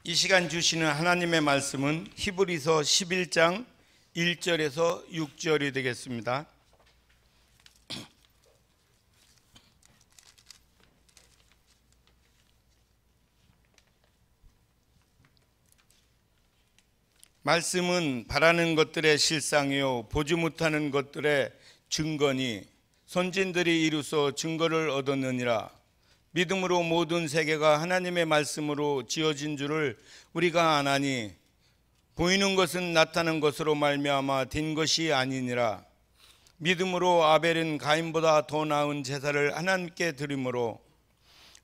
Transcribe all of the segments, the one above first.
이 시간 주시는 하나님의 말씀은 히브리서 11장 1절에서 6절이 되겠습니다. 말씀은 바라는 것들의 실상이요 보지 못하는 것들의 증거니 선진들이 이루서 증거를 얻었느니라. 믿음으로 모든 세계가 하나님의 말씀으로 지어진 줄을 우리가 아나니 보이는 것은 나타난 것으로 말미암아 된 것이 아니니라. 믿음으로 아벨은 가인보다 더 나은 제사를 하나님께 드림으로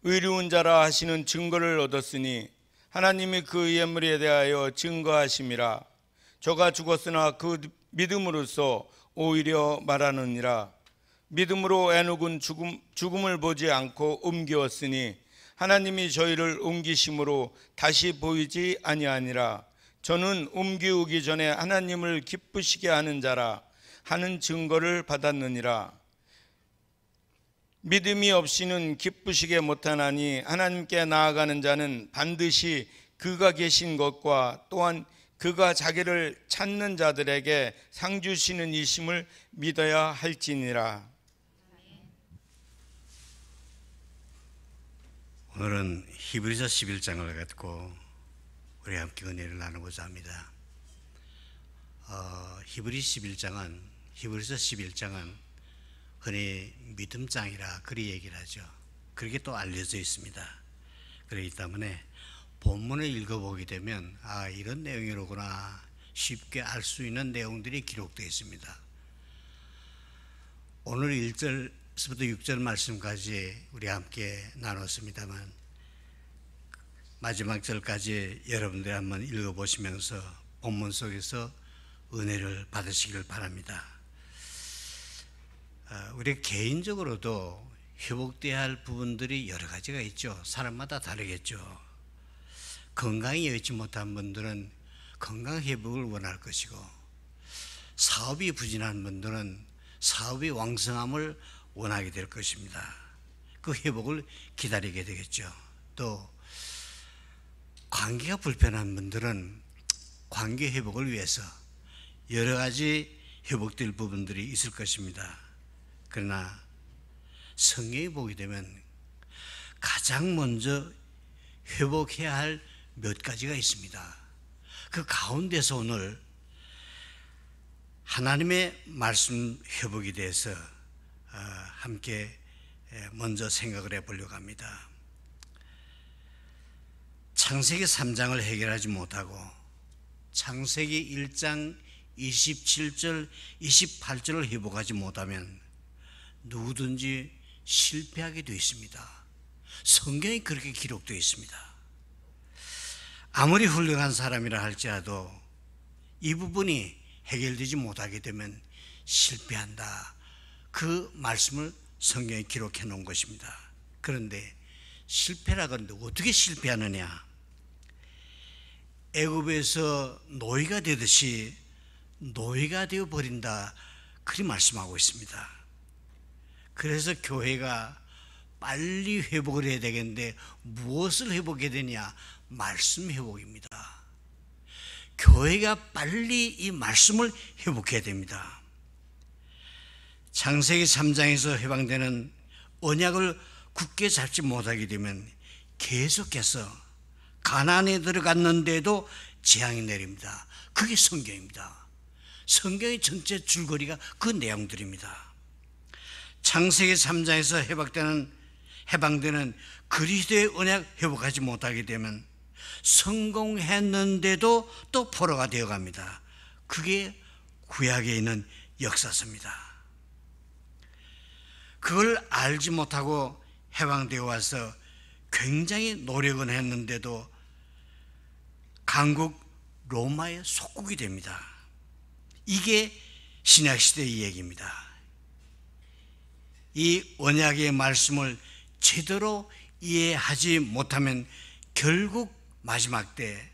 의로운 자라 하시는 증거를 얻었으니 하나님이 그 예물에 대하여 증거하심이라. 저가 죽었으나 그 믿음으로써 오히려 말하느니라. 믿음으로 에녹은 죽음을 보지 않고 옮기었으니 하나님이 저희를 옮기심으로 다시 보이지 아니하니라. 저는 옮기우기 전에 하나님을 기쁘시게 하는 자라 하는 증거를 받았느니라. 믿음이 없이는 기쁘시게 못하나니 하나님께 나아가는 자는 반드시 그가 계신 것과 또한 그가 자기를 찾는 자들에게 상 주시는 이심을 믿어야 할지니라. 오늘은 히브리서 11장을 갖고 우리 함께 은혜를 나누고자 합니다. 히브리서 11장은 흔히 믿음장이라 그리 얘기를 하죠. 그렇게 또 알려져 있습니다. 그렇기 때문에 본문을 읽어보게 되면 이런 내용이로구나 쉽게 알 수 있는 내용들이 기록되어 있습니다. 오늘 1절부터 6절 말씀까지 우리 함께 나눴습니다만 마지막 절까지 여러분들이 한번 읽어보시면서 본문 속에서 은혜를 받으시길 바랍니다. 우리 개인적으로도 회복되어야 할 부분들이 여러 가지가 있죠. 사람마다 다르겠죠. 건강이 여의치 못한 분들은 건강 회복을 원할 것이고, 사업이 부진한 분들은 사업의 왕성함을 원하게 될 것입니다. 그 회복을 기다리게 되겠죠. 또 관계가 불편한 분들은 관계 회복을 위해서 여러 가지 회복될 부분들이 있을 것입니다. 그러나 성경에 보게 되면 가장 먼저 회복해야 할 몇 가지가 있습니다. 그 가운데서 오늘 하나님의 말씀 회복에 대해서 함께 먼저 생각을 해보려고 합니다. 창세기 3장을 해결하지 못하고 창세기 1장 27절, 28절을 회복하지 못하면 누구든지 실패하게 되어 있습니다. 성경이 그렇게 기록되어 있습니다. 아무리 훌륭한 사람이라 할지라도 이 부분이 해결되지 못하게 되면 실패한다. 그 말씀을 성경에 기록해 놓은 것입니다. 그런데 실패라 그러는데 어떻게 실패하느냐? 애굽에서 노예가 되듯이 노예가 되어 버린다. 그리 말씀하고 있습니다. 그래서 교회가 빨리 회복을 해야 되겠는데 무엇을 회복해야 되냐? 말씀 회복입니다. 교회가 빨리 이 말씀을 회복해야 됩니다. 창세기 3장에서 해방되는 언약을 굳게 잡지 못하게 되면 계속해서 가나안에 들어갔는데도 재앙이 내립니다. 그게 성경입니다. 성경의 전체 줄거리가 그 내용들입니다. 창세기 3장에서 해방되는 그리스도의 언약 회복하지 못하게 되면 성공했는데도 또 포로가 되어갑니다. 그게 구약에 있는 역사서입니다. 그걸 알지 못하고 해방되어 와서 굉장히 노력은 했는데도 강국 로마의 속국이 됩니다. 이게 신약시대의 얘기입니다. 이 언약의 말씀을 제대로 이해하지 못하면 결국 마지막 때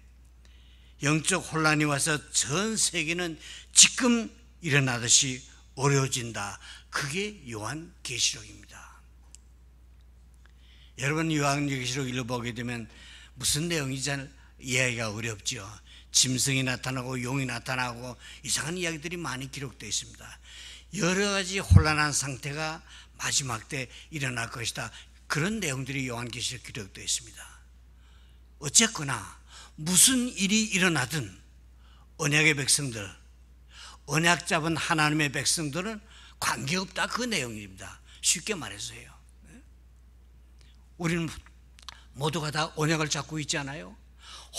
영적 혼란이 와서 전 세계는 지금 일어나듯이 어려워진다. 그게 요한계시록입니다. 여러분 요한계시록 읽어보게 되면 무슨 내용인지 잘 이해하기가 어렵죠. 짐승이 나타나고 용이 나타나고 이상한 이야기들이 많이 기록되어 있습니다. 여러 가지 혼란한 상태가 마지막 때 일어날 것이다. 그런 내용들이 요한계시록 기록되어 있습니다. 어쨌거나 무슨 일이 일어나든 언약의 백성들, 언약 잡은 하나님의 백성들은 관계없다, 그 내용입니다. 쉽게 말해서요. 우리는 모두가 다 언약을 잡고 있잖아요.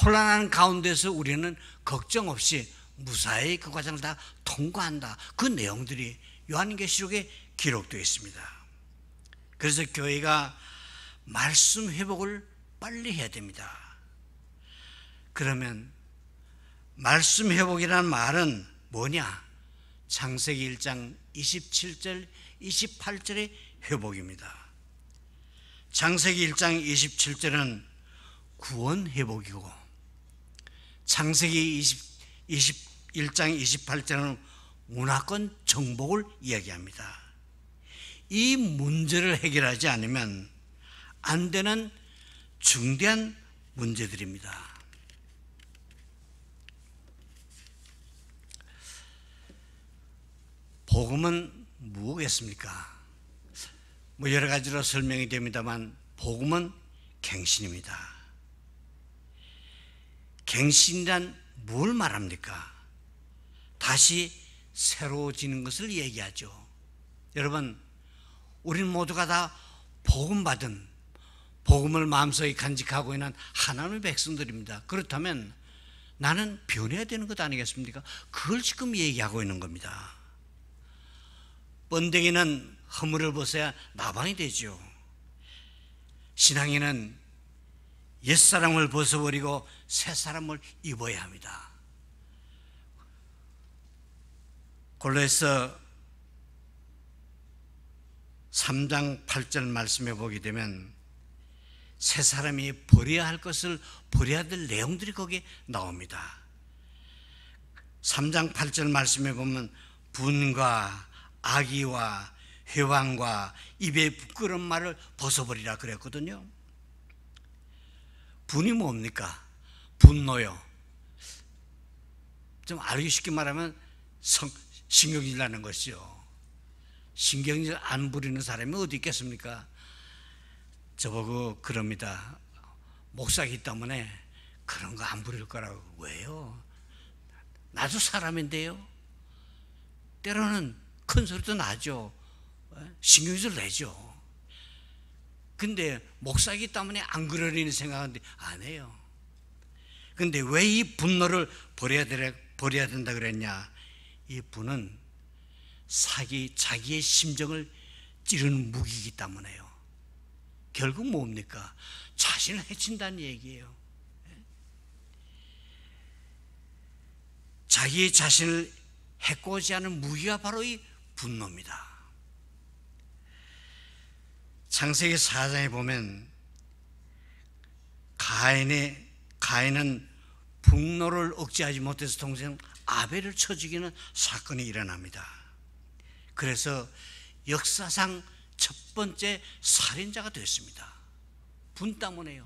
혼란한 가운데서 우리는 걱정 없이 무사히 그 과정을 다 통과한다. 그 내용들이 요한계시록에 기록되어 있습니다. 그래서 교회가 말씀 회복을 빨리 해야 됩니다. 그러면 말씀 회복이라는 말은 뭐냐? 창세기 1장 27절 28절의 회복입니다. 창세기 1장 27절은 구원 회복이고 창세기 21장 28절은 문화권 정복을 이야기합니다. 이 문제를 해결하지 않으면 안 되는 중대한 문제들입니다. 복음은 무엇겠습니까? 여러 가지로 설명이 됩니다만 복음은 갱신입니다. 갱신이란 뭘 말합니까? 다시 새로워지는 것을 얘기하죠. 여러분, 우리는 모두가 다 복음 받은, 복음을 마음속에 간직하고 있는 하나님의 백성들입니다. 그렇다면 나는 변해야 되는 것 아니겠습니까? 그걸 지금 얘기하고 있는 겁니다. 번데기는 허물을 벗어야 나방이 되죠. 신앙인은 옛사람을 벗어버리고 새사람을 입어야 합니다. 골로새서 3장 8절 말씀해 보게 되면 새 사람이 버려야 할 것을 버려야 될 내용들이 거기에 나옵니다. 3장 8절 말씀해 보면 분과 악의와 회방과 입의 부끄러운 말을 벗어버리라 그랬거든요. 분이 뭡니까? 분노요. 좀 알기 쉽게 말하면 신경질 나는 것이죠. 신경질 안 부리는 사람이 어디 있겠습니까? 저보고 그럽니다. 목사이기 때문에 그런 거 안 부릴 거라고. 왜요? 나도 사람인데요. 때로는 큰 소리도 나죠. 신경질 내죠. 근데 목사이기 때문에 안 그러려니 생각하는데 안 해요. 근데 왜 이 분노를 버려야 된다 그랬냐? 이 분은 자기의 심정을 찌르는 무기이기 때문에요. 결국 뭡니까? 자신을 해친다는 얘기예요. 자기 자신을 해코지 하는 무기가 바로 이 분노입니다. 창세기 4장에 보면 가인은 분노를 억제하지 못해서 동생 아벨을 쳐 죽이는 사건이 일어납니다. 그래서 역사상 첫 번째 살인자가 됐습니다. 분 때문에요.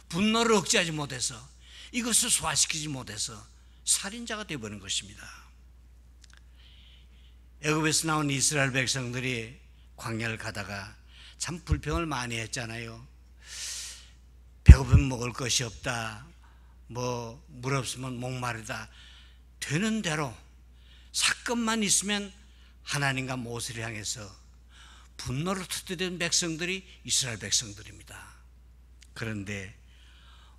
분노를 억제하지 못해서, 이것을 소화시키지 못해서 살인자가 되어버린 것입니다. 애굽에서 나온 이스라엘 백성들이 광야를 가다가 참 불평을 많이 했잖아요. 배고프면 먹을 것이 없다, 물 없으면 목마르다. 되는 대로 사건만 있으면 하나님과 모세를 향해서 분노를 터뜨리는 백성들이 이스라엘 백성들입니다. 그런데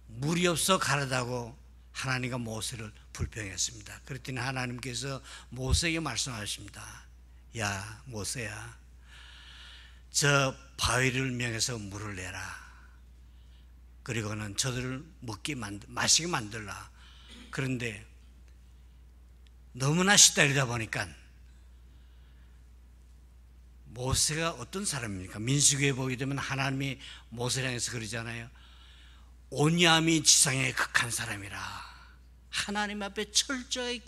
물이 없어 가라다고 하나님과 모세를 불평했습니다. 그랬더니 하나님께서 모세에게 말씀하십니다. 야 모세야, 저 바위를 명해서 물을 내라. 그리고는 저들을 마시게 만들라. 그런데 너무나 시달리다 보니까 모세가 어떤 사람입니까? 민수기에 보게 되면 하나님이 모세를 향해서 그러잖아요. 온유함이 지상의 극한 사람이라. 하나님 앞에 철저하게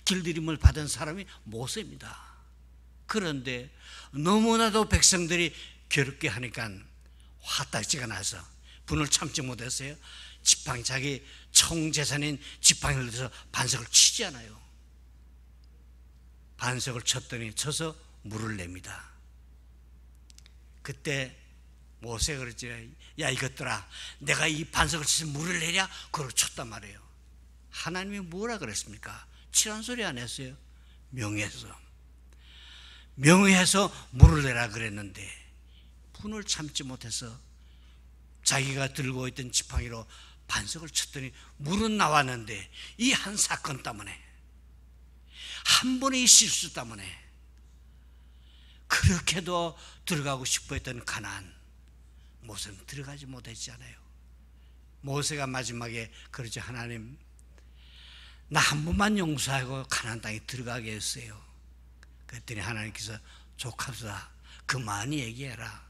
길들임을 받은 사람이 모세입니다. 그런데 너무나도 백성들이 괴롭게 하니까 화딱지가 나서 분을 참지 못했어요. 지팡이, 자기 총재산인 지팡이를 들어서 반석을 치지 않아요. 반석을 쳐서 물을 냅니다. 그때 모세가 그랬지, 야 이것들아, 내가 이 반석을 치서 물을 내랴? 그걸 쳤단 말이에요. 하나님이 뭐라 그랬습니까? 치란 소리 안 했어요. 명해서 물을 내라 그랬는데 분을 참지 못해서 자기가 들고 있던 지팡이로 반석을 쳤더니 물은 나왔는데 이 한 사건 때문에, 한 번의 이 실수 때문에 그렇게도 들어가고 싶어 했던 가나안, 모세는 들어가지 못했잖아요. 모세가 마지막에 그러죠. 하나님, 나 한 번만 용서하고 가나안 땅에 들어가게 했어요. 그랬더니 하나님께서 족합수다, 그만히 얘기해라.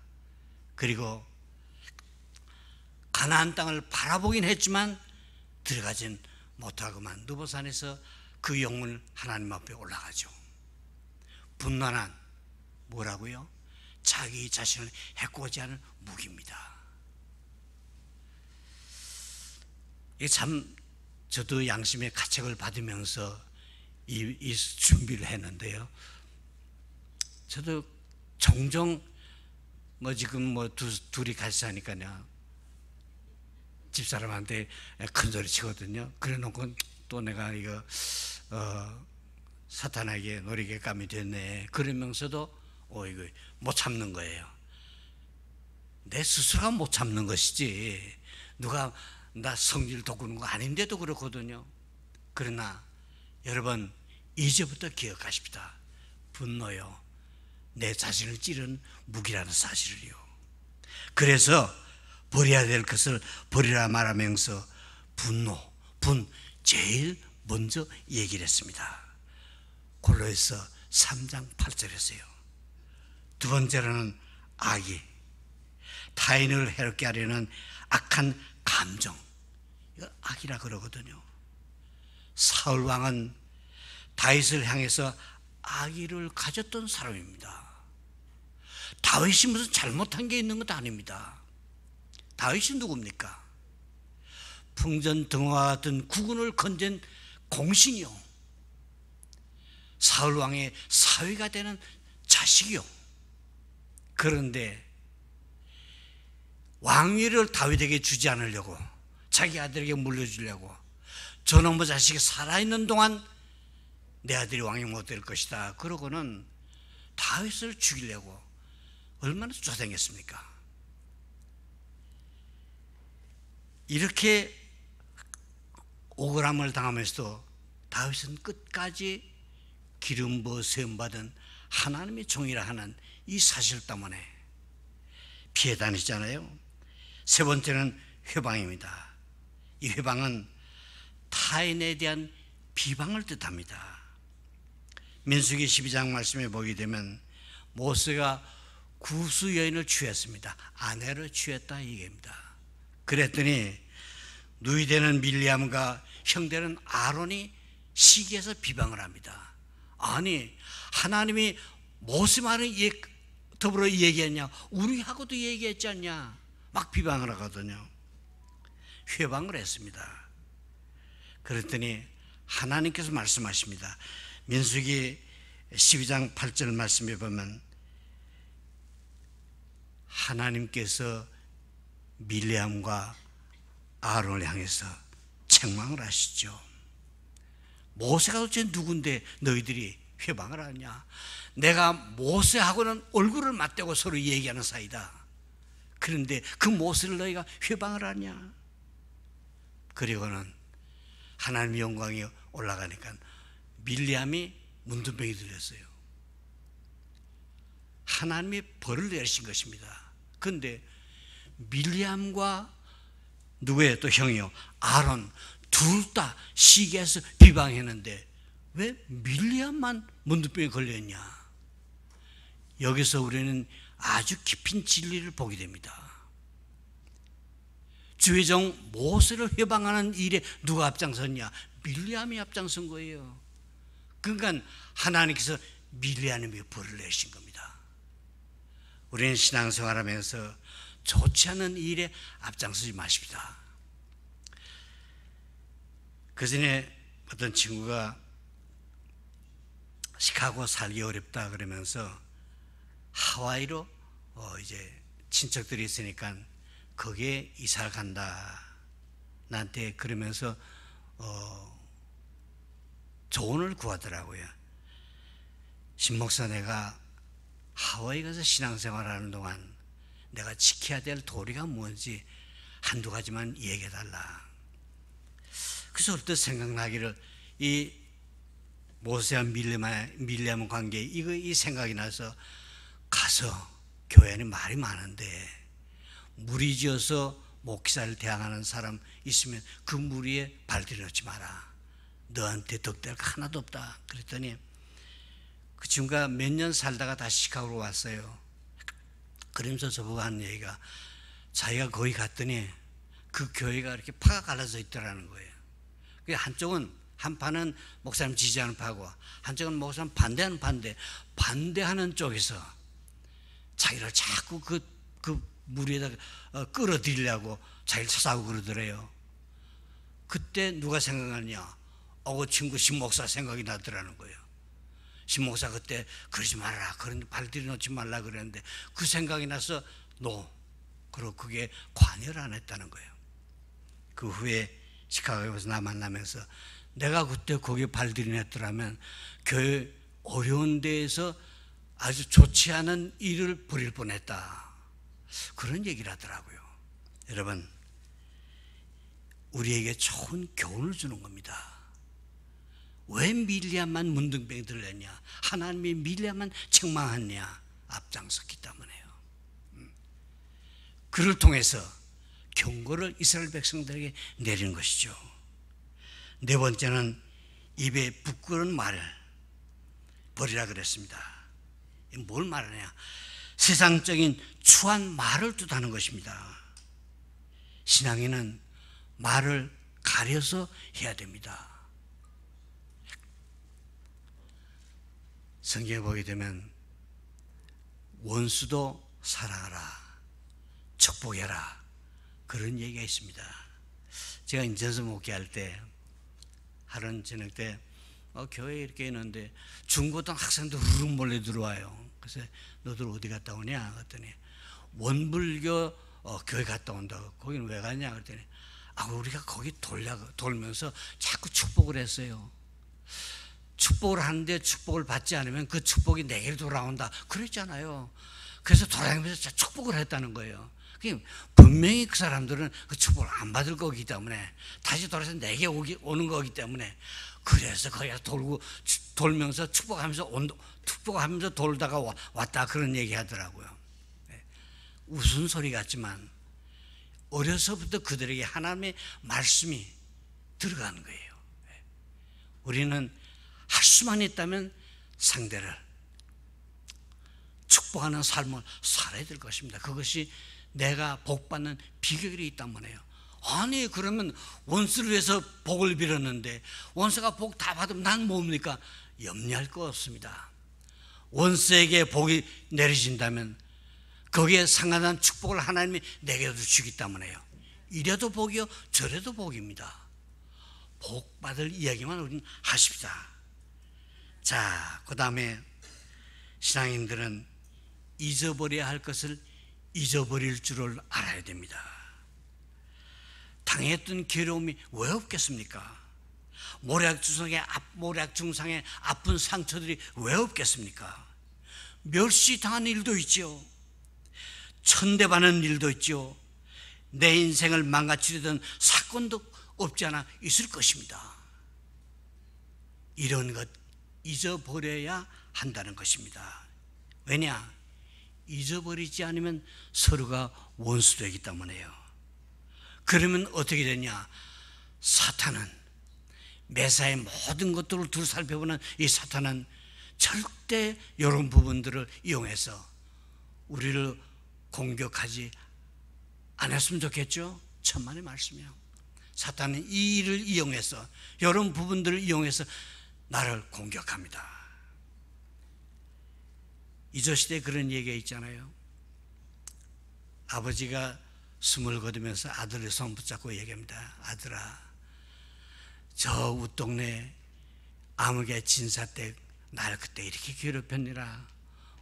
그리고 가나안 땅을 바라보긴 했지만 들어가진 못하고만 느보산에서 그 영혼을 하나님 앞에 올라가죠. 분노한 뭐라고요? 자기 자신을 해코지 하는 무기입니다. 이게 참, 저도 양심의 가책을 받으면서 이 준비를 했는데요. 저도 종종 지금 둘이 같이 사니까요, 집사람한테 큰 소리 치거든요. 그래 놓고 또 내가 이거 사탄에게 놀이개감이 됐네 그러면서도 이거 못 참는 거예요. 내 스스로가 못 참는 것이지 누가 나 성질 돋구는 거 아닌데도 그렇거든요. 그러나 여러분, 이제부터 기억하십시다. 분노요, 내 자신을 찌르는 무기라는 사실을요. 그래서 버려야 될 것을 버리라 말하면서 분 제일 먼저 얘기를 했습니다. 골로새서 3장 8절에서요. 두 번째로는 악이, 타인을 해롭게 하려는 악한 감정, 이거 악이라 그러거든요. 사울 왕은 다윗을 향해서 악의를 가졌던 사람입니다. 다윗이 무슨 잘못한 게 있는 것도 아닙니다. 다윗이 누굽니까? 풍전등화 같은 국군을 건진 공신이요, 사울 왕의 사위가 되는 자식이요. 그런데 왕위를 다윗에게 주지 않으려고, 자기 아들에게 물려주려고, 저놈의 자식이 살아있는 동안 내 아들이 왕이 못 될 것이다 그러고는 다윗을 죽이려고 얼마나 쫓아다녔습니까? 이렇게 억울함을 당하면서도 다윗은 끝까지 기름 부어 세움 받은 하나님의 종이라 하는 이 사실 때문에 피해 다니잖아요. 세 번째는 회방입니다. 이 회방은 타인에 대한 비방을 뜻합니다. 민수기 12장 말씀에 보게 되면 모세가 구수 여인을 취했습니다. 아내를 취했다 얘기입니다. 그랬더니 누이되는 밀리암과 형되는 아론이 시기해서 비방을 합니다. 아니, 하나님이 모세 말을 더불어 얘기했냐, 우리하고도 얘기했지 않냐, 막 비방을 하거든요. 회방을 했습니다. 그랬더니 하나님께서 말씀하십니다. 민수기 12장 8절 말씀에 보면 하나님께서 밀리암과 아론을 향해서 책망을 하시죠. 모세가 도대체 누군데 너희들이 회방을 하냐? 내가 모세하고는 얼굴을 맞대고 서로 얘기하는 사이다. 그런데 그 모세를 너희가 회방을 하냐? 그리고는 하나님의 영광이 올라가니까 밀리암이 문둥병이 들렸어요. 하나님이 벌을 내리신 것입니다. 그런데 밀리암과 누구예요? 또 형이요, 아론 둘 다 시기해서 비방했는데 왜 밀리암만 문둥병에 걸렸냐? 여기서 우리는 아주 깊은 진리를 보게 됩니다. 주의 종 모세를 회방하는 일에 누가 앞장섰냐? 밀리암이 앞장선 거예요. 그러니까 하나님께서 밀리암에게 벌을 내신 겁니다. 우리는 신앙생활하면서 좋지 않은 일에 앞장서지 마십시다. 그 전에 어떤 친구가 시카고 살기 어렵다 그러면서 하와이로 이제 친척들이 있으니까 거기에 이사를 간다 나한테 그러면서 조언을 구하더라고요. 신목사, 내가 하와이 가서 신앙생활하는 동안 내가 지켜야 될 도리가 뭔지 한두 가지만 얘기해달라. 그래서 얼핏 생각나기를 이 모세와 밀레암 관계 이 생각이 나서 가서 교회 안에 말이 많은데 무리지어서 목사를 대항하는 사람 있으면 그 무리에 발들여 놓지 마라. 너한테 덕될 거 하나도 없다. 그랬더니 그 친구가 몇 년 살다가 다시 시카고로 왔어요. 그러면서 저보고 하는 얘기가 자기가 거기 갔더니 그 교회가 이렇게 파가 갈라져 있더라는 거예요. 한쪽은 한 파는 목사님 지지하는 파고 한쪽은 목사님 반대하는 반대하는 쪽에서 자기를 자꾸 그 무리에다 끌어들이려고 자기를 찾아오고 그러더래요. 그때 누가 생각하냐? 그 친구 신목사 생각이 나더라는 거예요. 신목사 그때 그러지 말라, 그런 발 들여놓지 말라 그랬는데 그 생각이 나서 그리고 그게 관여를 안 했다는 거예요. 그 후에 시카고에서 나 만나면서 내가 그때 거기에 발 들여놨더라면 교회 어려운 데에서 아주 좋지 않은 일을 벌일 뻔했다. 그런 얘기를 하더라고요. 여러분, 우리에게 좋은 교훈을 주는 겁니다. 왜 밀리암만 문둥병이 들렸냐? 하나님이 밀리암만 책망했냐? 앞장섰기 때문에요. 그를 통해서 경고를 이스라엘 백성들에게 내리는 것이죠. 네 번째는 입에 부끄러운 말을 버리라 그랬습니다. 뭘 말하냐? 세상적인 추한 말을 뜻하는 것입니다. 신앙인은 말을 가려서 해야 됩니다. 성경에 보게 되면 원수도 사랑하라, 축복해라, 그런 얘기가 있습니다. 제가 인천서 목회할 때 하루는 저녁 때 교회에 이렇게 있는데 중고등 학생들 후루룩 몰래 들어와요. 그래서 너들 어디 갔다 오냐? 그랬더니 원불교 교회 갔다 온다고. 거기는 왜 갔냐? 그랬더니 우리가 거기 돌면서 자꾸 축복을 했어요. 축복을 하는데 축복을 받지 않으면 그 축복이 내게 돌아온다 그랬잖아요. 그래서 돌아다니면서 축복을 했다는 거예요. 분명히 그 사람들은 그 축복을 안 받을 거기 때문에 다시 돌아서 내게 오는 거기 때문에 그래서 거기가 돌면서 축복하면서 돌다가 왔다 그런 얘기 하더라고요. 웃은 소리 같지만 어려서부터 그들에게 하나님의 말씀이 들어가는 거예요. 우리는 할 수만 있다면 상대를 축복하는 삶을 살아야 될 것입니다. 그것이 내가 복받는 비결이 있단 말이에요. 아니 그러면 원수를 위해서 복을 빌었는데 원수가 복 다 받으면 난 뭡니까? 염려할 거 없습니다. 원수에게 복이 내려진다면 거기에 상관한 축복을 하나님이 내게도 주기 때문에요. 이래도 복이요 저래도 복입니다. 복 받을 이야기만 우리는 하십시다. 자, 그 다음에 신앙인들은 잊어버려야 할 것을 잊어버릴 줄을 알아야 됩니다. 당했던 괴로움이 왜 없겠습니까? 모략중상의 아픈 상처들이 왜 없겠습니까? 멸시당한 일도 있죠. 천대받는 일도 있죠. 내 인생을 망가뜨리던 사건도 없지 않아 있을 것입니다. 이런 것 잊어버려야 한다는 것입니다. 왜냐? 잊어버리지 않으면 서로가 원수되기 때문에요. 그러면 어떻게 되냐? 사탄은 매사의 모든 것들을 두루 살펴보는 이 사탄은 절대 이런 부분들을 이용해서 우리를 공격하지 않았으면 좋겠죠? 천만의 말씀이요. 사탄은 이 일을 이용해서 이런 부분들을 이용해서 나를 공격합니다. 이조시대에 그런 얘기가 있잖아요. 아버지가 숨을 거두면서 아들의 손 붙잡고 얘기합니다. 아들아, 저 웃동네 아무개 진사댁 날 그때 이렇게 괴롭혔느라,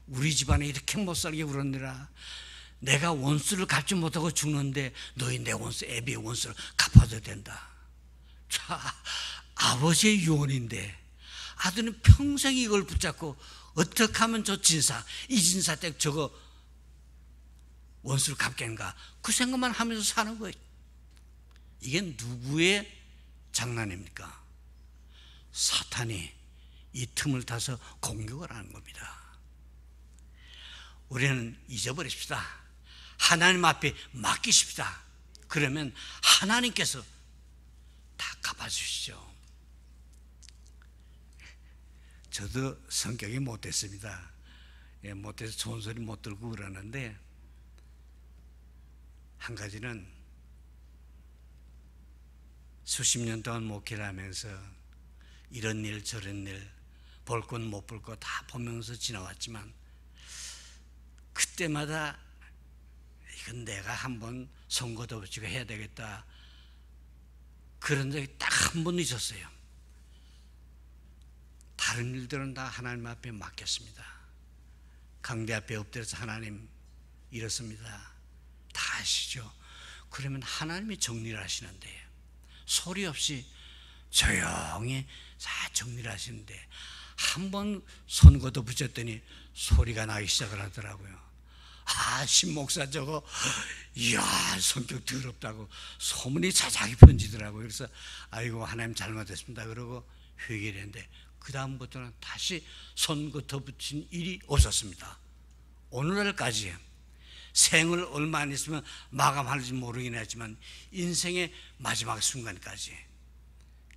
우리 집안에 이렇게 못살게 굴었느라, 내가 원수를 갚지 못하고 죽는데 너희 내 원수, 애비의 원수를 갚아줘야 된다. 자, 아버지의 유언인데 아들은 평생 이걸 붙잡고 어떻게 하면 저 진사, 이 진사댁 저거 원수를 갚겠는가, 그 생각만 하면서 사는 거예요. 이게 누구의 장난입니까? 사탄이 이 틈을 타서 공격을 하는 겁니다. 우리는 잊어버립시다. 하나님 앞에 맡기십시다. 그러면 하나님께서 다 갚아주시죠. 저도 성격이 못됐습니다. 못돼서 좋은 소리 못 들고 그러는데, 한 가지는 수십 년 동안 목회를 하면서 이런 일 저런 일, 볼 것 못 볼 것 다 보면서 지나왔지만, 그때마다 이건 내가 한번 선거도 붙이고 해야 되겠다, 그런 적이 딱 한 번 있었어요. 다른 일들은 다 하나님 앞에 맡겼습니다. 강대 앞에 엎드려서 하나님 이렇습니다, 다 아시죠? 그러면 하나님이 정리를 하시는데, 소리 없이 조용히 다 정리를 하시는데, 한 번 선거도 붙였더니 소리가 나기 시작을 하더라고요. 아, 신목사 저거 이야 성격 더럽다고 소문이 자작이 번지더라고요. 그래서 아이고 하나님 잘못했습니다 그러고 회개를 했는데, 그 다음부터는 다시 선거도 붙인 일이 없었습니다. 오늘날까지 생을 얼마 안 있으면 마감할지 모르긴 하지만 인생의 마지막 순간까지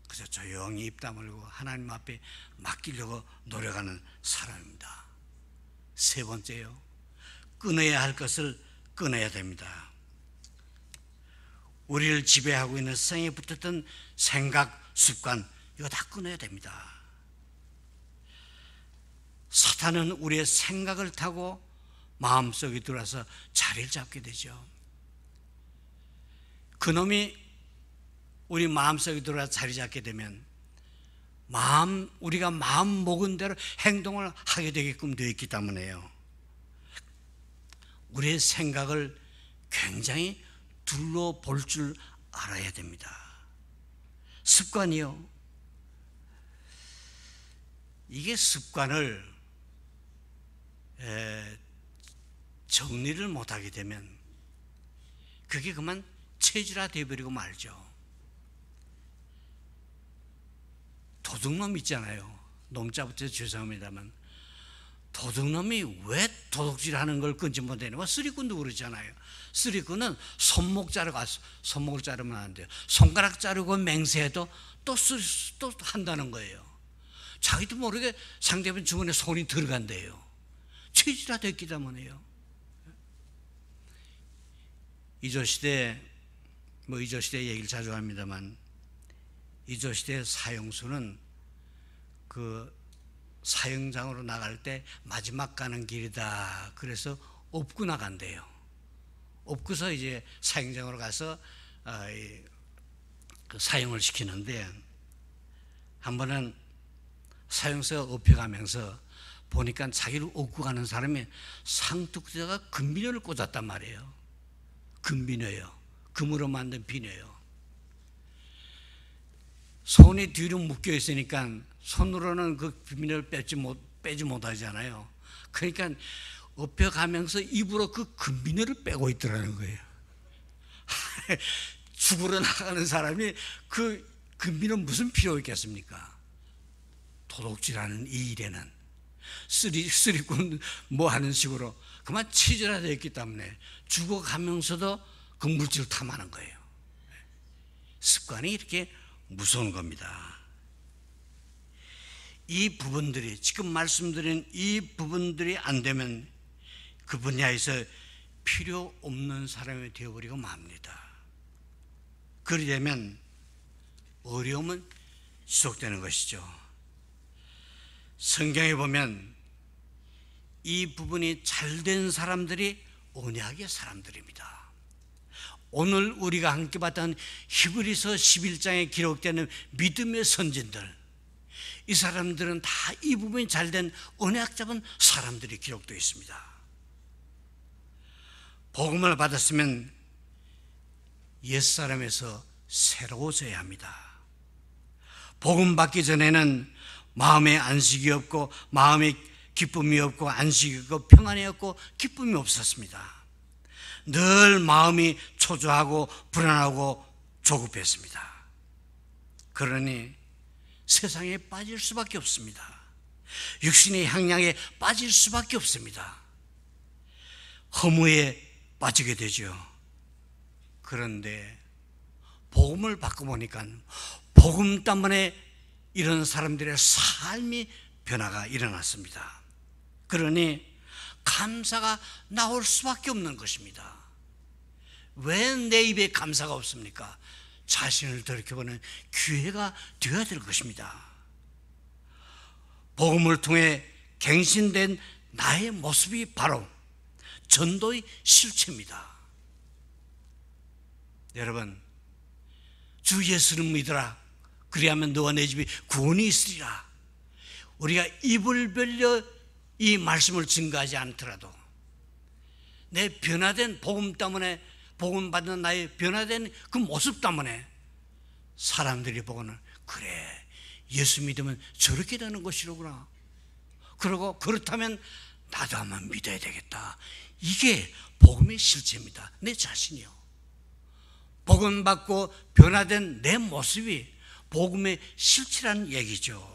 그저 조용히 입 다물고 하나님 앞에 맡기려고 노력하는 사람입니다. 세 번째요, 끊어야 할 것을 끊어야 됩니다. 우리를 지배하고 있는 세상에 붙었던 생각, 습관, 이거 다 끊어야 됩니다. 사탄은 우리의 생각을 타고 마음속에 들어와서 자리를 잡게 되죠. 그놈이 우리 마음속에 들어와 자리 잡게 되면 우리가 마음 먹은 대로 행동을 하게 되게끔 되어 있기 때문에요. 우리의 생각을 굉장히 둘러볼 줄 알아야 됩니다. 습관이요. 이게 습관을 정리를 못하게 되면 그게 그만 체질화 되어버리고 말죠. 도둑놈 있잖아요. 놈자부터 죄송합니다만, 도둑놈이 왜 도둑질하는 걸 끊지 못하냐면 쓰리꾼도 그러잖아요. 쓰리꾼은 손목 자르고, 손목을 자르면 안 돼요. 손가락 자르고 맹세해도 또 한다는 거예요. 자기도 모르게 상대방 주머니에 손이 들어간대요. 체질화 됐기 때문에요. 이조시대 얘기를 자주 합니다만, 이조시대 사형수는 그 사형장으로 나갈 때 마지막 가는 길이다. 그래서 업고 나간대요. 업고서 이제 사형장으로 가서 그 사형을 시키는데, 한 번은 사형서가 업혀가면서 보니까 자기를 업고 가는 사람이 상투에다가 금비녀를 꽂았단 말이에요. 금비녀요. 금으로 만든 비녀요. 손이 뒤로 묶여 있으니까 손으로는 그 비녀를 빼지 못하잖아요. 그러니까 업혀가면서 입으로 그 금비녀를 빼고 있더라는 거예요. 죽으러 나가는 사람이 그 금비녀 무슨 필요 있겠습니까? 도둑질하는 이 일에는 쓰리꾼 뭐 하는 식으로 그만 체질화되어 있기 때문에 죽어가면서도 그 물질을 탐하는 거예요. 습관이 이렇게 무서운 겁니다. 이 부분들이, 지금 말씀드린 이 부분들이 안 되면 그 분야에서 필요 없는 사람이 되어버리고 맙니다. 그리 되면 어려움은 지속되는 것이죠. 성경에 보면 이 부분이 잘된 사람들이 언약의 사람들입니다. 오늘 우리가 함께 봤던 히브리서 11장에 기록되는 믿음의 선진들, 이 사람들은 다 이 부분이 잘된 언약 잡은 사람들이 기록되어 있습니다. 복음을 받았으면 옛사람에서 새로워져야 합니다. 복음 받기 전에는 마음에 안식이 없고, 마음에 기쁨이 없고, 안식이 없고, 평안이 없고, 기쁨이 없었습니다. 늘 마음이 초조하고 불안하고 조급했습니다. 그러니 세상에 빠질 수밖에 없습니다. 육신의 향락에 빠질 수밖에 없습니다. 허무에 빠지게 되죠. 그런데 복음을 받고 보니까 복음 때문에 이런 사람들의 삶이 변화가 일어났습니다. 그러니 감사가 나올 수밖에 없는 것입니다. 왜 내 입에 감사가 없습니까? 자신을 돌이켜보는 기회가 되어야 될 것입니다. 복음을 통해 갱신된 나의 모습이 바로 전도의 실체입니다. 여러분, 주 예수를 믿으라. 그리하면 너와 내 집이 구원이 있으리라. 우리가 입을 벌려 이 말씀을 증거하지 않더라도 내 변화된 복음 때문에, 복음 받는 나의 변화된 그 모습 때문에 사람들이 보고는, 그래, 예수 믿으면 저렇게 되는 것이로구나. 그러고 그렇다면 나도 한번 믿어야 되겠다. 이게 복음의 실체입니다. 내 자신이요. 복음 받고 변화된 내 모습이 복음의 실체라는 얘기죠.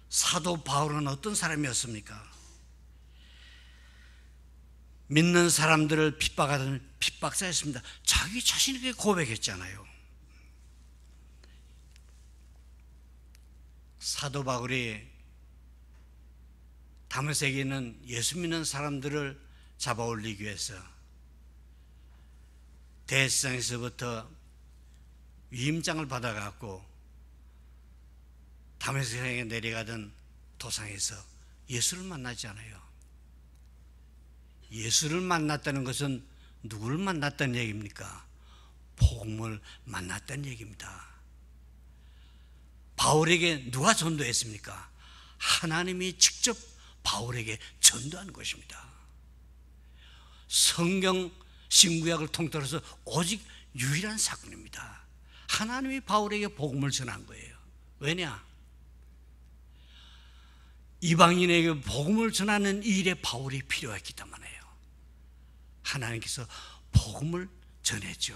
사도 바울은 어떤 사람이었습니까? 믿는 사람들을 핍박하던 핍박자였습니다. 자기 자신에게 고백했잖아요. 사도 바울이 다메섹에 있는 예수 믿는 사람들을 잡아올리기 위해서 대제사장에서부터 위임장을 받아갖고 다메섹에 내려가던 도상에서 예수를 만나지 않아요. 예수를 만났다는 것은 누구를 만났다는 얘기입니까? 복음을 만났다는 얘기입니다. 바울에게 누가 전도했습니까? 하나님이 직접 바울에게 전도한 것입니다. 성경 신구약을 통틀어서 오직 유일한 사건입니다. 하나님이 바울에게 복음을 전한 거예요. 왜냐? 이방인에게 복음을 전하는 일에 바울이 필요했기 때문에요. 하나님께서 복음을 전했죠.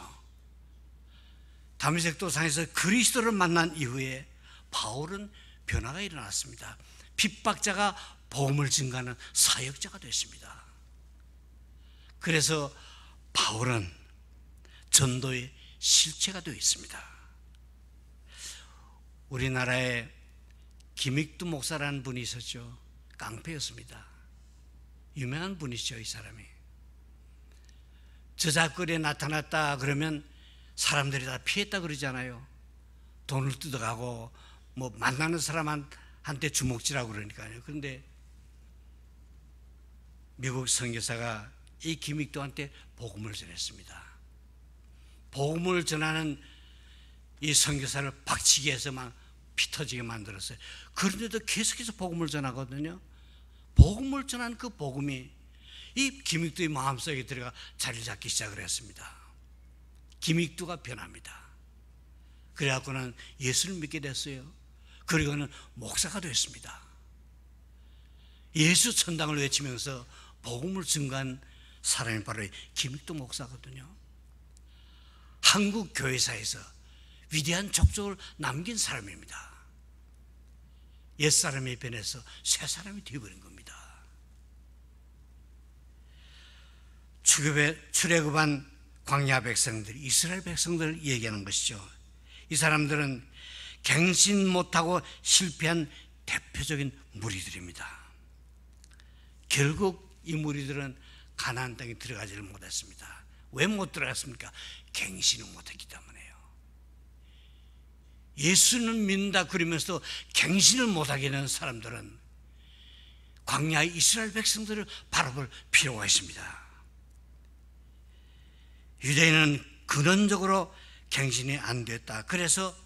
다메섹 도상에서 그리스도를 만난 이후에 바울은 변화가 일어났습니다. 핍박자가 복음을 증거하는 사역자가 됐습니다. 그래서 바울은 전도의 실체가 되어 있습니다. 우리나라에 김익두 목사라는 분이 있었죠. 깡패였습니다. 유명한 분이죠, 이 사람이. 저작거리에 나타났다 그러면 사람들이 다 피했다 그러잖아요. 돈을 뜯어가고 뭐 만나는 사람한테 주먹질하고 그러니까요. 그런데 미국 선교사가 이 김익두한테 복음을 전했습니다. 복음을 전하는 이 선교사를 박치기 해서 막 피 터지게 만들었어요. 그런데도 계속해서 복음을 전하거든요. 복음을 전한 그 복음이 이 김익두의 마음속에 들어가 자리를 잡기 시작을 했습니다. 김익두가 변합니다. 그래갖고는 예수를 믿게 됐어요. 그리고는 목사가 됐습니다. 예수 천당을 외치면서 복음을 증거한 사람이 바로 김익두 목사거든요. 한국 교회사에서 위대한 족적을 남긴 사람입니다. 옛사람이 변해서 새사람이 되어버린 겁니다. 출애굽한 광야 백성들, 이스라엘 백성들을 얘기하는 것이죠. 이 사람들은 갱신 못하고 실패한 대표적인 무리들입니다. 결국 이 무리들은 가나안 땅에 들어가지를 못했습니다. 왜 못 들어갔습니까? 갱신을 못했기 때문에요. 예수는 믿는다 그러면서 갱신을 못하게 되는 사람들은 광야의 이스라엘 백성들을 바라볼 필요가 있습니다. 유대인은 근원적으로 갱신이 안 됐다. 그래서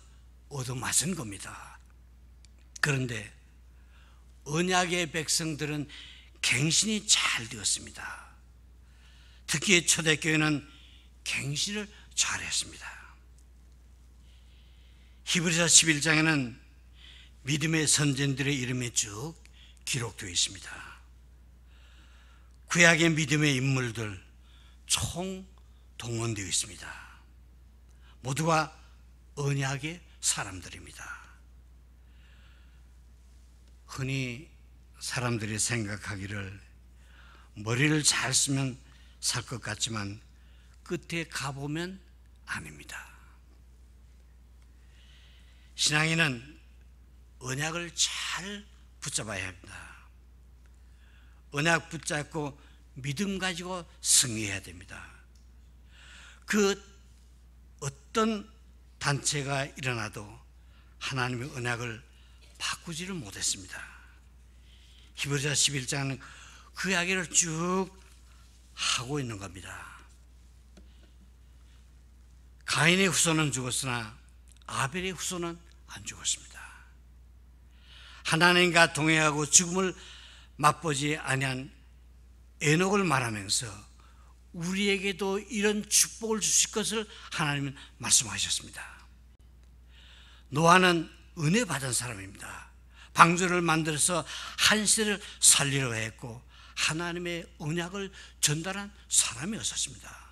얻어맞은 겁니다. 그런데 언약의 백성들은 갱신이 잘 되었습니다. 특히 초대교회는 갱신을 잘했습니다. 히브리서 11장에는 믿음의 선전들의 이름이 쭉 기록되어 있습니다. 구약의 믿음의 인물들 총 동원되어 있습니다. 모두가 언약의 사람들입니다. 흔히 사람들이 생각하기를 머리를 잘 쓰면 살 것 같지만 끝에 가보면 아닙니다. 신앙인은 언약을 잘 붙잡아야 합니다. 언약 붙잡고 믿음 가지고 승리해야 됩니다. 그 어떤 단체가 일어나도 하나님의 언약을 바꾸지를 못했습니다. 히브리서 11장은 그 이야기를 쭉 하고 있는 겁니다. 가인의 후손은 죽었으나 아벨의 후손은 안 죽었습니다. 하나님과 동행하고 죽음을 맛보지 아니한 에녹을 말하면서 우리에게도 이런 축복을 주실 것을 하나님은 말씀하셨습니다. 노아는 은혜 받은 사람입니다. 방주를 만들어서 한 세를 살리려 했고 하나님의 언약을 전달한 사람이었습니다.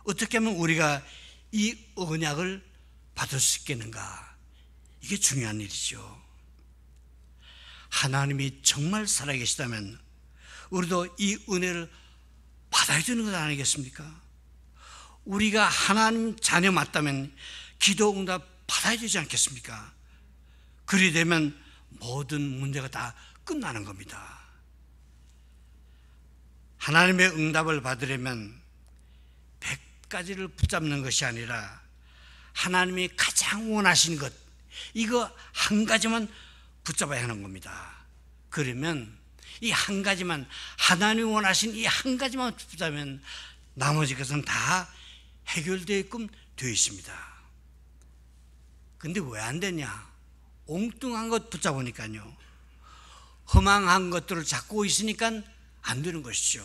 어떻게 하면 우리가 이 언약을 받을 수 있겠는가? 이게 중요한 일이죠. 하나님이 정말 살아계시다면 우리도 이 은혜를 받아야 되는 것 아니겠습니까? 우리가 하나님 자녀 맞다면 기도 응답 받아야 되지 않겠습니까? 그리 되면 모든 문제가 다 끝나는 겁니다. 하나님의 응답을 받으려면 100가지를 붙잡는 것이 아니라 하나님이 가장 원하신 것, 이거 한 가지만 붙잡아야 하는 겁니다. 그러면 이 한 가지만, 하나님이 원하신 이 한 가지만 붙잡으면 나머지 것은 다 해결되게끔 되어 있습니다. 근데 왜 안 되냐? 엉뚱한 것 붙잡으니까요. 허망한 것들을 잡고 있으니까 안 되는 것이죠.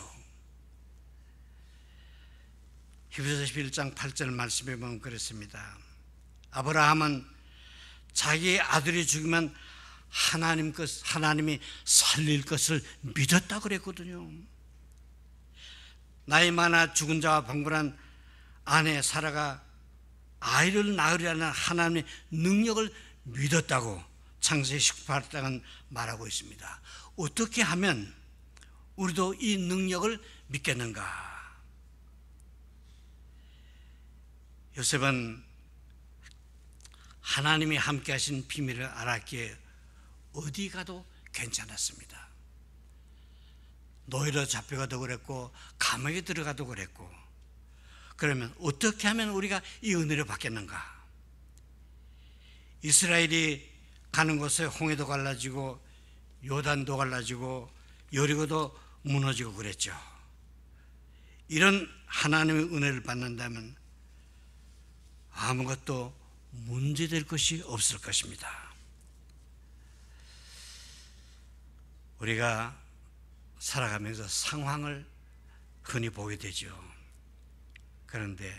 히브리서 11장 8절 말씀에 보면 그렇습니다. 아브라함은 자기의 아들이 죽으면 하나님이 살릴 것을 믿었다 그랬거든요. 나이 많아 죽은 자와 방불한 아내 사라가 아이를 낳으려는 하나님의 능력을 믿었다고 창세기 18장은 말하고 있습니다. 어떻게 하면 우리도 이 능력을 믿겠는가? 요셉은 하나님이 함께 하신 비밀을 알았기에 어디 가도 괜찮았습니다. 노예로 잡혀가도 그랬고 감옥에 들어가도 그랬고, 그러면 어떻게 하면 우리가 이 은혜를 받겠는가? 이스라엘이 가는 곳에 홍해도 갈라지고 요단도 갈라지고 여리고도 무너지고 그랬죠. 이런 하나님의 은혜를 받는다면 아무것도 문제될 것이 없을 것입니다. 우리가 살아가면서 상황을 흔히 보게 되죠. 그런데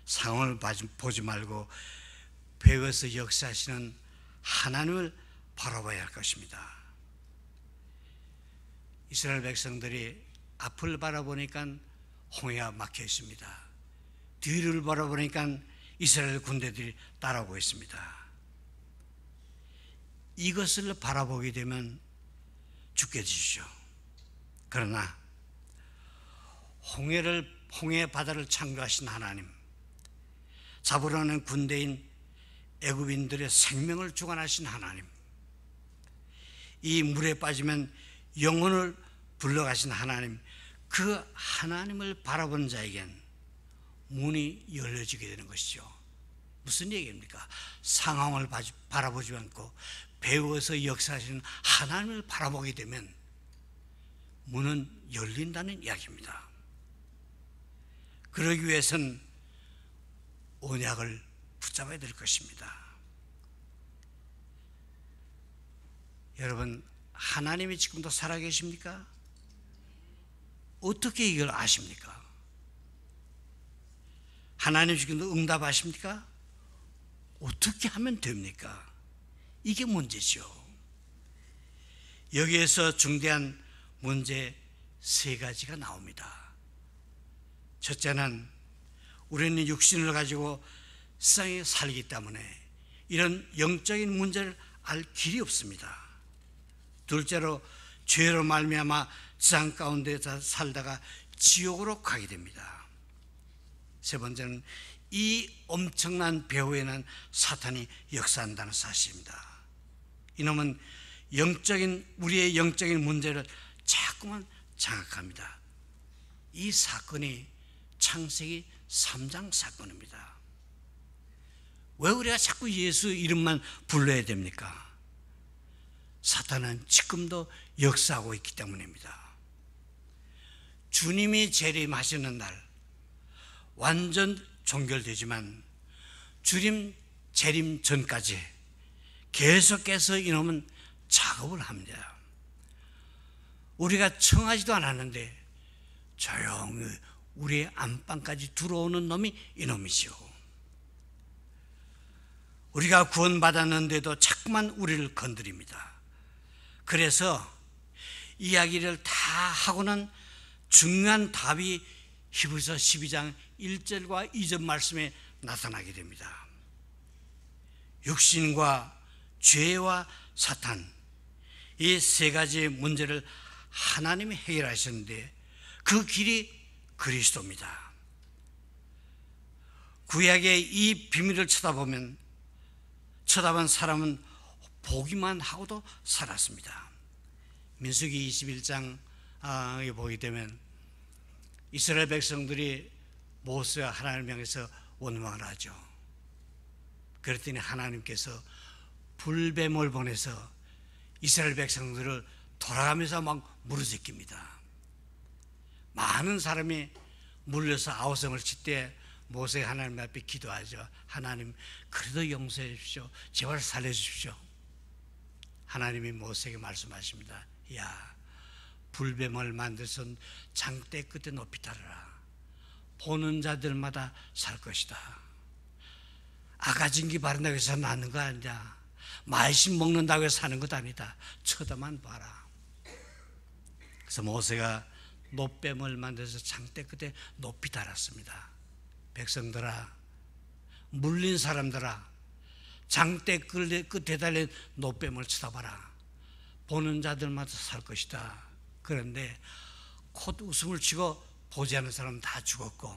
상황을 보지 말고 배워서 역사하시는 하나님을 바라봐야 할 것입니다. 이스라엘 백성들이 앞을 바라보니까 홍해가 막혀 있습니다. 뒤를 바라보니까 이스라엘 군대들이 따라오고 있습니다. 이것을 바라보게 되면 죽게 되시죠. 그러나 홍해 바다를 창조하신 하나님, 잡으려는 군대인 애굽인들의 생명을 주관하신 하나님, 이 물에 빠지면 영혼을 불러가신 하나님, 그 하나님을 바라보는 자에겐 문이 열려지게 되는 것이죠. 무슨 얘기입니까? 상황을 바라보지 않고 배워서 역사하시는 하나님을 바라보게 되면 문은 열린다는 이야기입니다. 그러기 위해서는 언약을 붙잡아야 될 것입니다. 여러분, 하나님이 지금도 살아계십니까? 어떻게 이걸 아십니까? 하나님 지금도 응답하십니까? 어떻게 하면 됩니까? 이게 문제죠. 여기에서 중대한 문제 세 가지가 나옵니다. 첫째는 우리는 육신을 가지고 세상에 살기 때문에 이런 영적인 문제를 알 길이 없습니다. 둘째로 죄로 말미암아 세상 가운데 살다가 지옥으로 가게 됩니다. 세 번째는 이 엄청난 배후에는 사탄이 역사한다는 사실입니다. 이놈은 우리의 영적인 문제를 자꾸만 장악합니다. 이 사건이 창세기 3장 사건입니다. 왜 우리가 자꾸 예수 이름만 불러야 됩니까? 사탄은 지금도 역사하고 있기 때문입니다. 주님이 재림하시는 날 완전 종결되지만 주님 재림 전까지 계속해서 이놈은 작업을 합니다. 우리가 청하지도 않았는데 조용히 우리의 안방까지 들어오는 놈이 이놈이죠. 우리가 구원받았는데도 자꾸만 우리를 건드립니다. 그래서 이야기를 다 하고는 중요한 답이 히브리서 12장 1절과 2절 말씀에 나타나게 됩니다. 육신과 죄와 사탄, 이 세 가지 문제를 하나님이 해결하셨는데 그 길이 그리스도입니다. 구약의 이 비밀을 쳐다본 사람은 보기만 하고도 살았습니다. 민수기 21장에 보게 되면 이스라엘 백성들이 모세와 하나님을 향해서 원망을 하죠. 그랬더니 하나님께서 불뱀을 보내서 이스라엘 백성들을 돌아가면서 막 무르지킵니다. 많은 사람이 물려서 아우성을 칠 때 모세가 하나님 앞에 기도하죠. 하나님, 그래도 용서해 주십시오. 제발 살려 주십시오. 하나님이 모세에게 말씀하십니다. 야, 불뱀을 만들어서 장대 끝에 높이 달아라. 보는 자들마다 살 것이다. 아가진기 바른다고 해서 나는 거 아니야. 말씀 먹는다고 해서 사는 것 아니다. 쳐다만 봐라. 그래서 모세가 노뱀을 만들어서 장대 끝에 높이 달았습니다. 백성들아, 물린 사람들아, 장대 끝에 달린 노뱀을 쳐다봐라. 보는 자들마다 살 것이다. 그런데 콧 웃음을 치고 보지 않는 사람은 다 죽었고,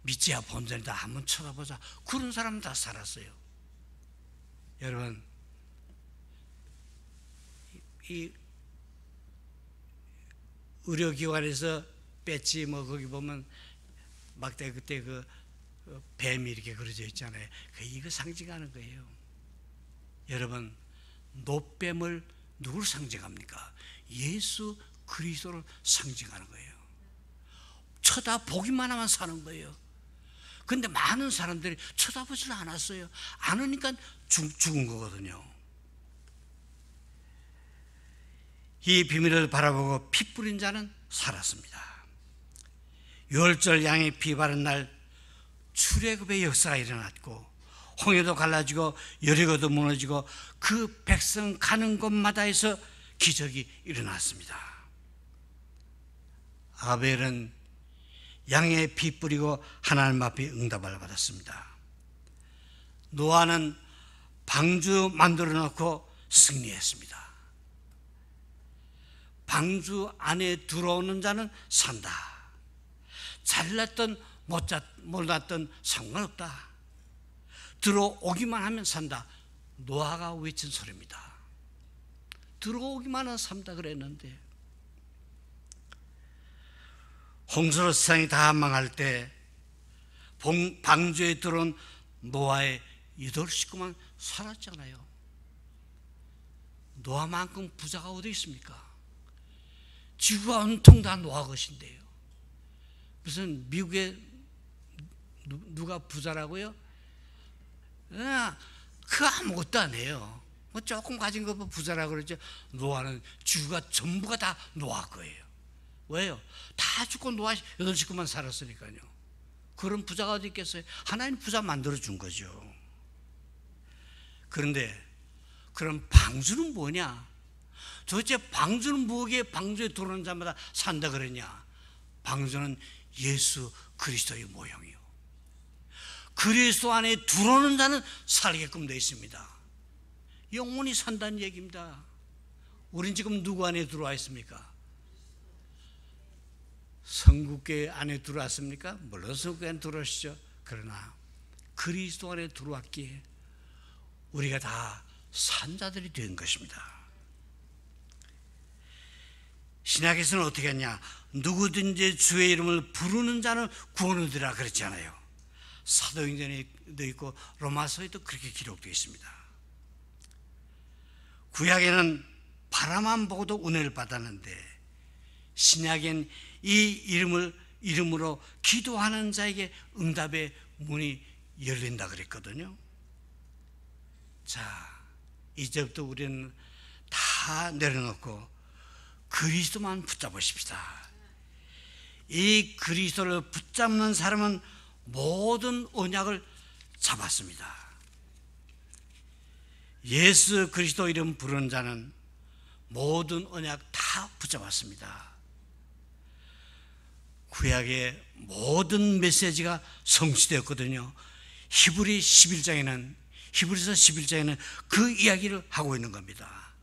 믿지야 본전이다 한번 쳐다보자, 그런 사람은 다 살았어요. 여러분, 이 의료기관에서 배지 거기 보면 막대 그때 그 뱀이 이렇게 그려져 있잖아요. 이거 상징하는 거예요. 여러분, 노뱀을 누구를 상징합니까? 예수 그리스도를 상징하는 거예요. 쳐다보기만 하면 사는 거예요. 그런데 많은 사람들이 쳐다보지를 않았어요. 안 오니까 죽은 거거든요. 이 비밀을 바라보고 피 뿌린 자는 살았습니다. 유월절 양의 피 바른 날 출애굽의 역사가 일어났고, 홍해도 갈라지고 여리고도 무너지고 그 백성 가는 곳마다에서 기적이 일어났습니다. 아벨은 양의 피 뿌리고 하나님 앞에 응답을 받았습니다. 노아는 방주 만들어 놓고 승리했습니다. 방주 안에 들어오는 자는 산다. 잘났던 몰랐던 상관없다. 들어오기만 하면 산다. 노아가 외친 소리입니다. 들어오기만 하면 산다 그랬는데, 홍수로 세상이 다 망할 때 방주에 들어온 노아의 8식구만 살았잖아요. 노아만큼 부자가 어디 있습니까? 지구가 온통 다 노아 것인데요. 무슨 미국에 누가 부자라고요? 그 아무것도 안 해요. 뭐 조금 가진 거 부자라고 그러죠. 노아는 주가 전부가 다 노아 거예요. 왜요? 다 죽고 노아 8식구만 살았으니까요. 그런 부자가 어디 있겠어요? 하나님 부자 만들어준 거죠. 그런데 그럼 방주는 뭐냐? 도대체 방주는 뭐기에 방주에 들어오는 자마다 산다 그러냐? 방주는 예수 그리스도의 모형이요. 그리스도 안에 들어오는 자는 살게끔 되어 있습니다. 영원히 산다는 얘기입니다. 우린 지금 누구 안에 들어와 있습니까? 성국계 안에 들어왔습니까? 물론 성국계 안에 들어오시죠. 그러나 그리스도 안에 들어왔기에 우리가 다 산자들이 된 것입니다. 신약에서는 어떻게 했냐? 누구든지 주의 이름을 부르는 자는 구원 얻으리라 그랬잖아요. 사도행전에도 있고 로마서에도 그렇게 기록되어 있습니다. 구약에는 바라만 보고도 은혜를 받았는데 신약엔 이 이름으로 기도하는 자에게 응답의 문이 열린다 그랬거든요. 자, 이제부터 우리는 다 내려놓고 그리스도만 붙잡으십시다. 이 그리스도를 붙잡는 사람은 모든 언약을 잡았습니다. 예수 그리스도 이름 부르는 자는 모든 언약 다 붙잡았습니다. 구약의 모든 메시지가 성취되었거든요. 히브리서 11장에는 그 이야기를 하고 있는 겁니다.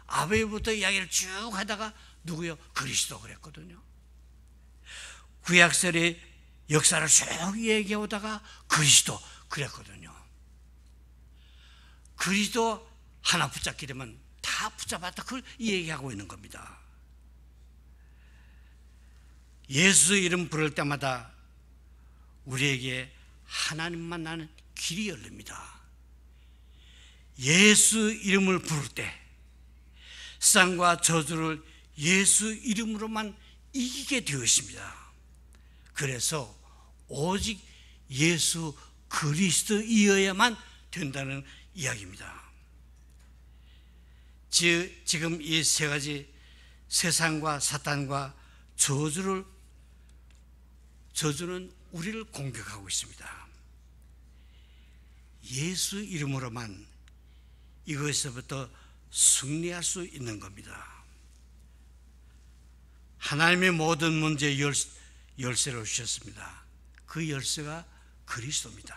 아벨부터 이야기를 쭉 하다가 누구요? 그리스도 그랬거든요. 구약설의 역사를 쭉 얘기하다가 그리스도 그랬거든요. 그리스도 하나 붙잡게 되면 다 붙잡았다. 그걸 얘기하고 있는 겁니다. 예수 이름 부를 때마다 우리에게 하나님 만나는 길이 열립니다. 예수 이름을 부를 때 세상과 저주를 예수 이름으로만 이기게 되었습니다. 그래서 오직 예수 그리스도이어야만 된다는 이야기입니다. 지금 이 세 가지 세상과 사탄과 저주는 우리를 공격하고 있습니다. 예수 이름으로만 이것에서부터 승리할 수 있는 겁니다. 하나님의 모든 문제의 열쇠를 주셨습니다. 그 열쇠가 그리스도입니다.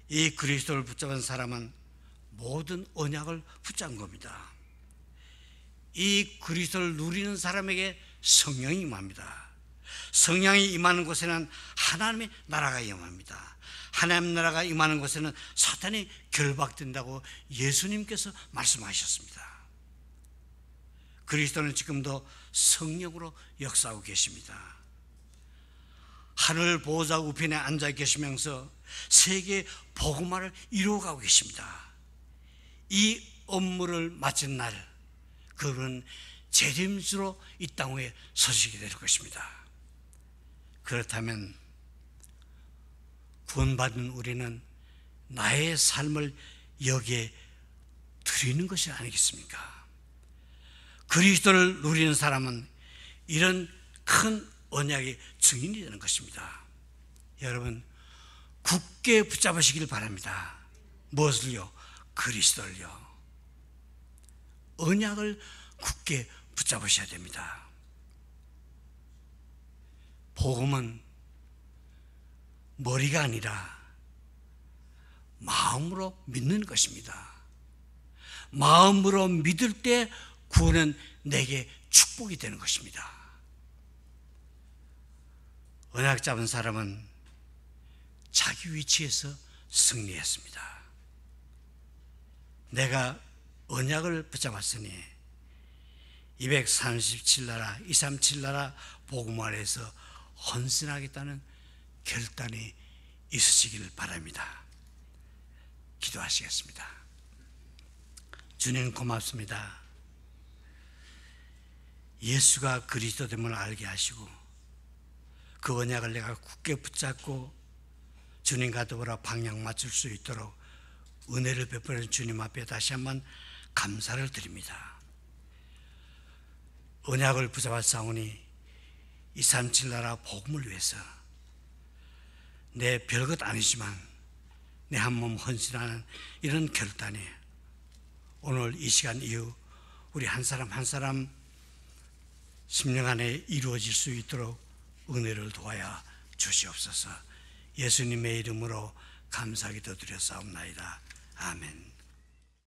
이 그리스도를 붙잡은 사람은 모든 언약을 붙잡은 겁니다. 이 그리스도를 누리는 사람에게 성령이 임합니다. 성령이 임하는 곳에는 하나님의 나라가 임합니다. 하나님 나라가 임하는 곳에는 사탄이 결박된다고 예수님께서 말씀하셨습니다. 그리스도는 지금도 성령으로 역사하고 계십니다. 하늘 보호자 우편에 앉아 계시면서 세계 복음화를 이루어가고 계십니다. 이 업무를 마친 날 그분은 재림주로 이 땅 위에 서시게 될 것입니다. 그렇다면 구원받은 우리는 나의 삶을 여기에 드리는 것이 아니겠습니까? 그리스도를 누리는 사람은 이런 큰 언약의 증인이 되는 것입니다. 여러분 굳게 붙잡으시길 바랍니다. 무엇을요? 그리스도를요. 언약을 굳게 붙잡으셔야 됩니다. 복음은 머리가 아니라 마음으로 믿는 것입니다. 마음으로 믿을 때 구원은 내게 축복이 되는 것입니다. 언약 잡은 사람은 자기 위치에서 승리했습니다. 내가 언약을 붙잡았으니 237나라 237나라 복음 아래에서 헌신하겠다는 결단이 있으시길 바랍니다. 기도하시겠습니다. 주님 고맙습니다. 예수가 그리스도됨을 알게 하시고 그 언약을 내가 굳게 붙잡고 주님과 더불어 방향 맞출 수 있도록 은혜를 베푸는 주님 앞에 다시 한번 감사를 드립니다. 언약을 붙잡았사오니 237 나라 복음을 위해서 내 별것 아니지만 내 한 몸 헌신하는 이런 결단이 오늘 이 시간 이후 우리 한 사람 한 사람 심령 안에 이루어질 수 있도록 은혜를 도하여 주시옵소서. 예수님의 이름으로 감사기도 드렸사옵나이다. 아멘.